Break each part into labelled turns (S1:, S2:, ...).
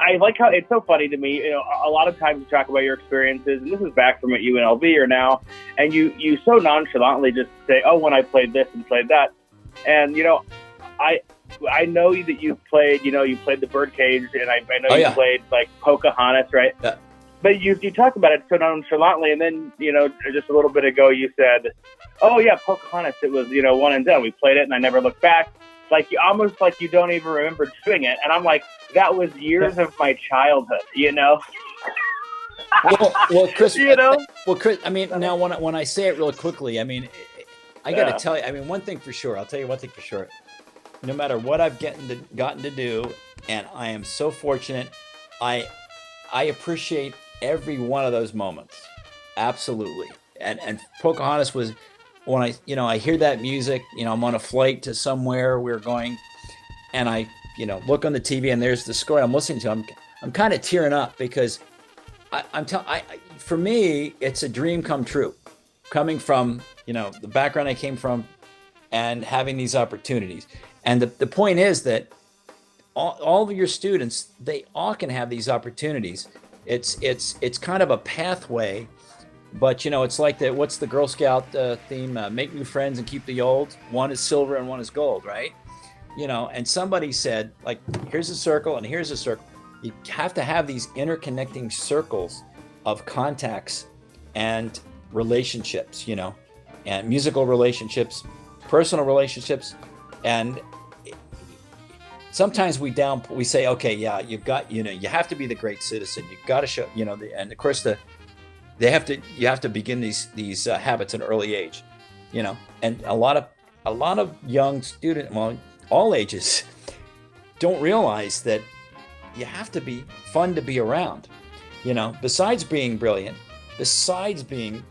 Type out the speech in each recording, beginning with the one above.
S1: I like how it's so funny to me. You know, a lot of times you talk about your experiences, and this is back from at UNLV or now, and you so nonchalantly just say, "Oh, when I played this and played that," and you know, I know that you played. You know, you played the Birdcage, and I know you played like Pocahontas, right?
S2: Yeah.
S1: But you talk about it so nonchalantly, and then you know, just a little bit ago, you said, "Oh yeah, Pocahontas. It was one and done. We played it, and I never looked back." Like almost like you don't even remember doing it, and I'm like, that was years of my childhood, you know.
S2: Well, Chris,
S1: Chris.
S2: I mean, now when I say it real quickly, I mean, I got to tell you, I mean, one thing for sure. I'll tell you one thing for sure. No matter what I've gotten to do, and I am so fortunate, I appreciate every one of those moments, absolutely. And Pocahontas was. When I hear that music, I'm on a flight to somewhere we're going, and I, look on the TV and there's the score I'm listening to. I'm kind of tearing up because for me, it's a dream come true, coming from, the background I came from and having these opportunities. And the point is that all of your students, they all can have these opportunities. It's kind of a pathway. But it's like what's the Girl Scout theme? Make new friends and keep the old. One is silver and one is gold, right? And somebody said, like, here's a circle and here's a circle. You have to have these interconnecting circles of contacts and relationships, and musical relationships, personal relationships, and sometimes we say, okay, yeah, you've got, you have to be the great citizen. You've got to show, and of course you have to begin these habits at an early age, and a lot of young students, well, all ages, don't realize that you have to be fun to be around, besides being brilliant, besides being,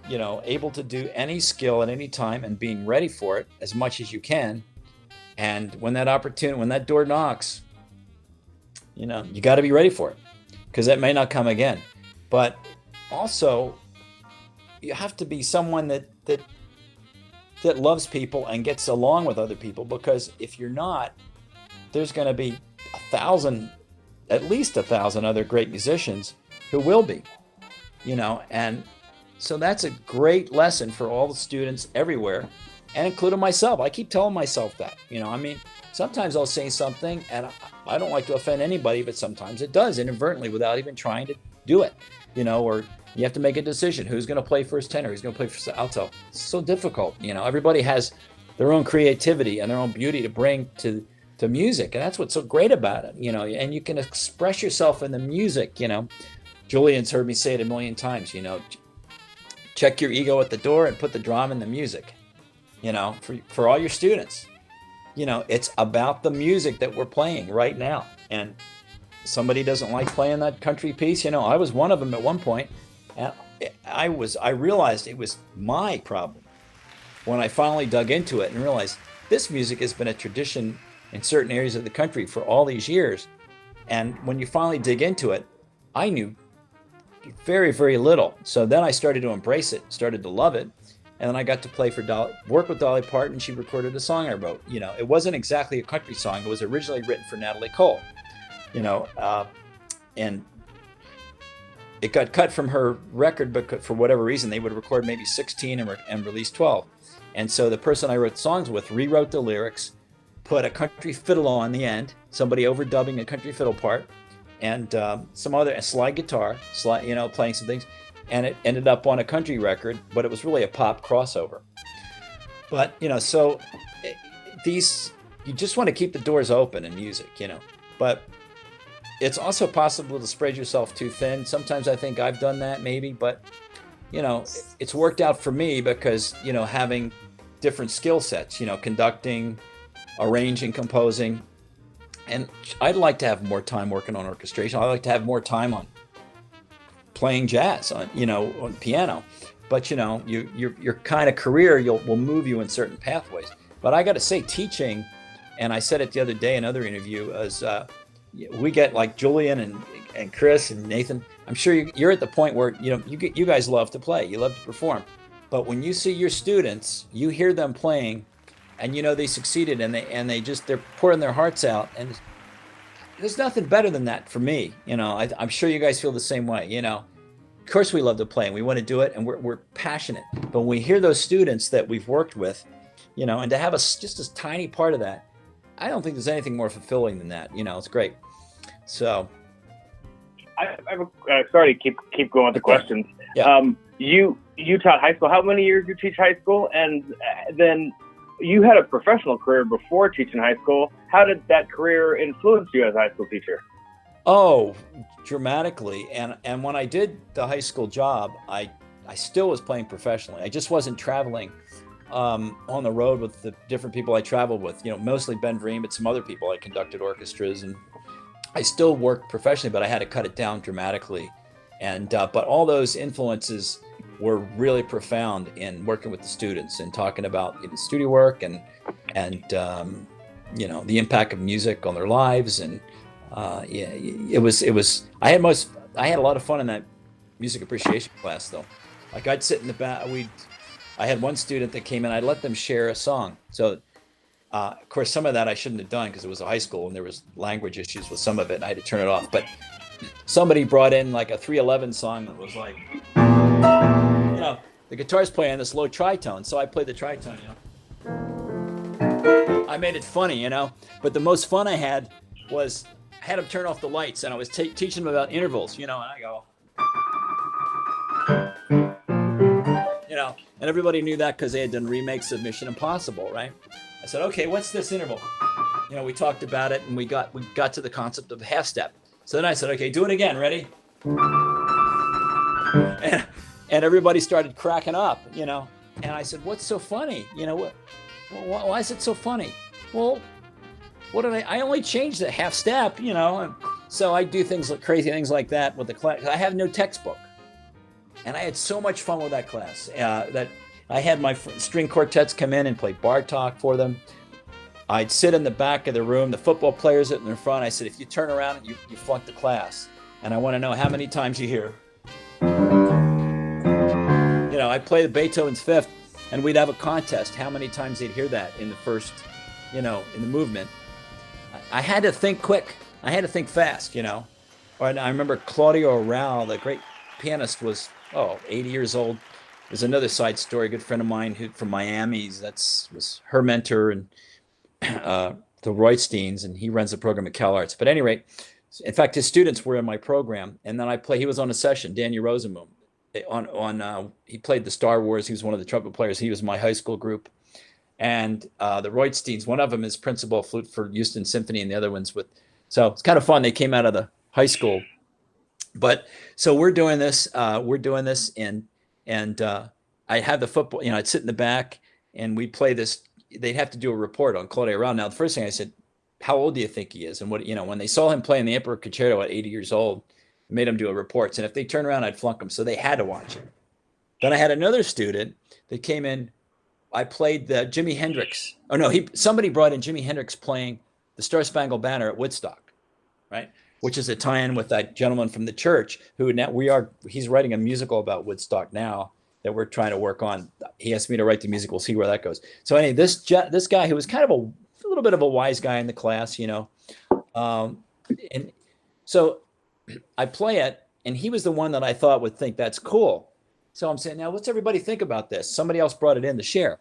S2: able to do any skill at any time and being ready for it as much as you can. And when that door knocks, you got to be ready for it, because that may not come again. But also, you have to be someone that loves people and gets along with other people, because if you're not, there's going to be at least 1,000 other great musicians who will be, and so that's a great lesson for all the students everywhere, and including myself. I keep telling myself that, I mean, sometimes I'll say something and I don't like to offend anybody, but sometimes it does inadvertently without even trying to do it, or you have to make a decision. Who's going to play first tenor? Who's going to play first alto? It's so difficult. Everybody has their own creativity and their own beauty to bring to music. And that's what's so great about it, and you can express yourself in the music. Julian's heard me say it a million times, check your ego at the door and put the drama in the music, for all your students. It's about the music that we're playing right now. And somebody doesn't like playing that country piece. I was one of them at one point. And I realized it was my problem when I finally dug into it and realized this music has been a tradition in certain areas of the country for all these years. And when you finally dig into it, I knew very, very little. So then I started to embrace it, started to love it. And then I got to work with Dolly Parton. She recorded a song I wrote. It wasn't exactly a country song. It was originally written for Natalie Cole, and it got cut from her record, but for whatever reason, they would record maybe 16 and release 12. And so the person I wrote songs with rewrote the lyrics, put a country fiddle on the end, somebody overdubbing a country fiddle part, and some other slide guitar, playing some things. And it ended up on a country record, but it was really a pop crossover. But, so you just want to keep the doors open in music, but it's also possible to spread yourself too thin. Sometimes I think I've done that maybe, but, it's worked out for me because, having different skill sets, conducting, arranging, composing, and I'd like to have more time working on orchestration. I'd like to have more time on playing jazz on piano, but your kind of career will move you in certain pathways. But I got to say, teaching, and I said it the other day in another interview, is we get like Julian and Chris and Nathan. I'm sure you're at the point where you guys love to play, you love to perform, but when you see your students, you hear them playing, and they succeeded, and they're pouring their hearts out, and there's nothing better than that for me. I'm sure you guys feel the same way. Of course we love to play and we want to do it and we're passionate. But when we hear those students that we've worked with, and to have us just a tiny part of that, I don't think there's anything more fulfilling than that. It's great. So,
S1: sorry to keep going with the questions.
S2: Yeah.
S1: You taught high school. How many years did you teach high school? And then you had a professional career before teaching high school. How did that career influence you as a high school teacher?
S2: Oh, dramatically. And when I did the high school job, I still was playing professionally. I just wasn't traveling on the road with the different people I traveled with. Mostly Ben Vreem, but some other people. I conducted orchestras, and I still worked professionally, but I had to cut it down dramatically. And but all those influences were really profound in working with the students and talking about studio work and the impact of music on their lives. And it was I had a lot of fun in that music appreciation class, though. Like, I'd sit in the back. I had one student that came in. I'd let them share a song. So of course, some of that I shouldn't have done because it was a high school and there was language issues with some of it, and I had to turn it off. But somebody brought in like a 311 song that was like, the guitar's playing this low tritone, so I played the tritone. I made it funny, But the most fun I had was I had them turn off the lights, and I was teaching them about intervals, and I go, and everybody knew that because they had done remakes of Mission Impossible, right? I said, okay, what's this interval? We talked about it, and we got to the concept of half step. So then I said, okay, do it again, ready? And everybody started cracking up, And I said, what's so funny? Why is it so funny? Well, what did I only changed the half step, And so I do crazy things like that with the class. I have no textbook. And I had so much fun with that class that I had my string quartets come in and play Bartok for them. I'd sit in the back of the room, the football players in the front. I said, if you turn around, you flunk the class. And I want to know how many times you hear. I'd play the Beethoven's Fifth, and we'd have a contest how many times they'd hear that in the first, in the movement. I had to think quick. I had to think fast, And I remember Claudio Arrau, the great pianist, was 80 years old. There's another side story. A good friend of mine from Miami, was her mentor, and the Roysteins, and he runs the program at CalArts. But at any rate, in fact, his students were in my program, and then he was on a session, Daniel Rosenbaum, he played the Star Wars. He was one of the trumpet players. He was my high school group. And the Roysteins, one of them is principal flute for Houston Symphony, and the other one's so it's kind of fun. They came out of the high school. But so we're doing this, and I had the football, I'd sit in the back, and we'd play this. They'd have to do a report on Claudio Arrau. Now, the first thing I said, how old do you think he is? And when they saw him playing the Emperor Concerto at 80 years old, it made them do a reports. And if they turned around, I'd flunk them. So they had to watch it. Then I had another student that came in. I played the Jimi Hendrix. Oh no, somebody brought in Jimi Hendrix playing the Star Spangled Banner at Woodstock, right? Which is a tie-in with that gentleman from the church who he's writing a musical about Woodstock now that we're trying to work on. He asked me to write the music. We'll see where that goes. So anyway, this guy who was kind of a little bit of a wise guy in the class, and so I play it, and he was the one that I thought would think that's cool. So I'm saying, now what's everybody think about this? Somebody else brought it in to share.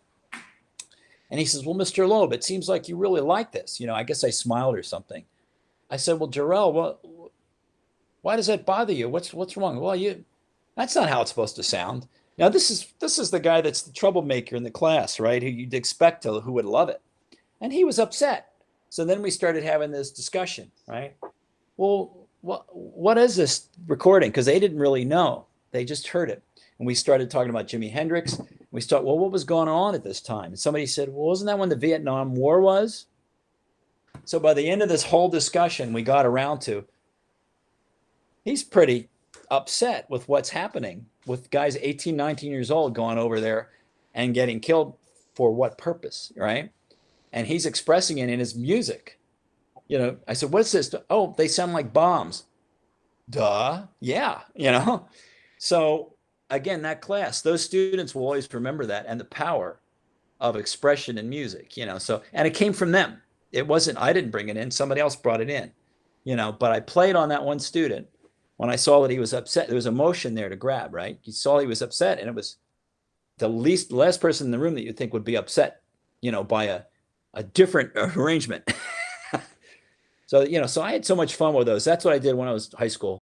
S2: And he says, well, Mr. Loeb, it seems like you really like this. I guess I smiled or something. I said, well, Jarrell, why does that bother you? What's wrong? Well, that's not how it's supposed to sound. Now, this is the guy that's the troublemaker in the class, right? Who you'd expect who would love it. And he was upset. So then we started having this discussion, right? Well, what is this recording? Because they didn't really know. They just heard it. And we started talking about Jimi Hendrix. We well, what was going on at this time? And somebody said, well, wasn't that when the Vietnam War was? So by the end of this whole discussion, we got around to, he's pretty upset with what's happening with guys 18, 19 years old going over there and getting killed for what purpose, right? And he's expressing it in his music. I said, what's this? Oh, they sound like bombs. Duh. Yeah. So again, that class, those students will always remember that and the power of expression in music, so, and it came from them. It wasn't, I didn't bring it in. Somebody else brought it in, but I played on that one student. When I saw that he was upset, there was emotion there to grab, right? You saw he was upset, and it was the last person in the room that you think would be upset, by a different arrangement. So, so I had so much fun with those. That's what I did when I was high school.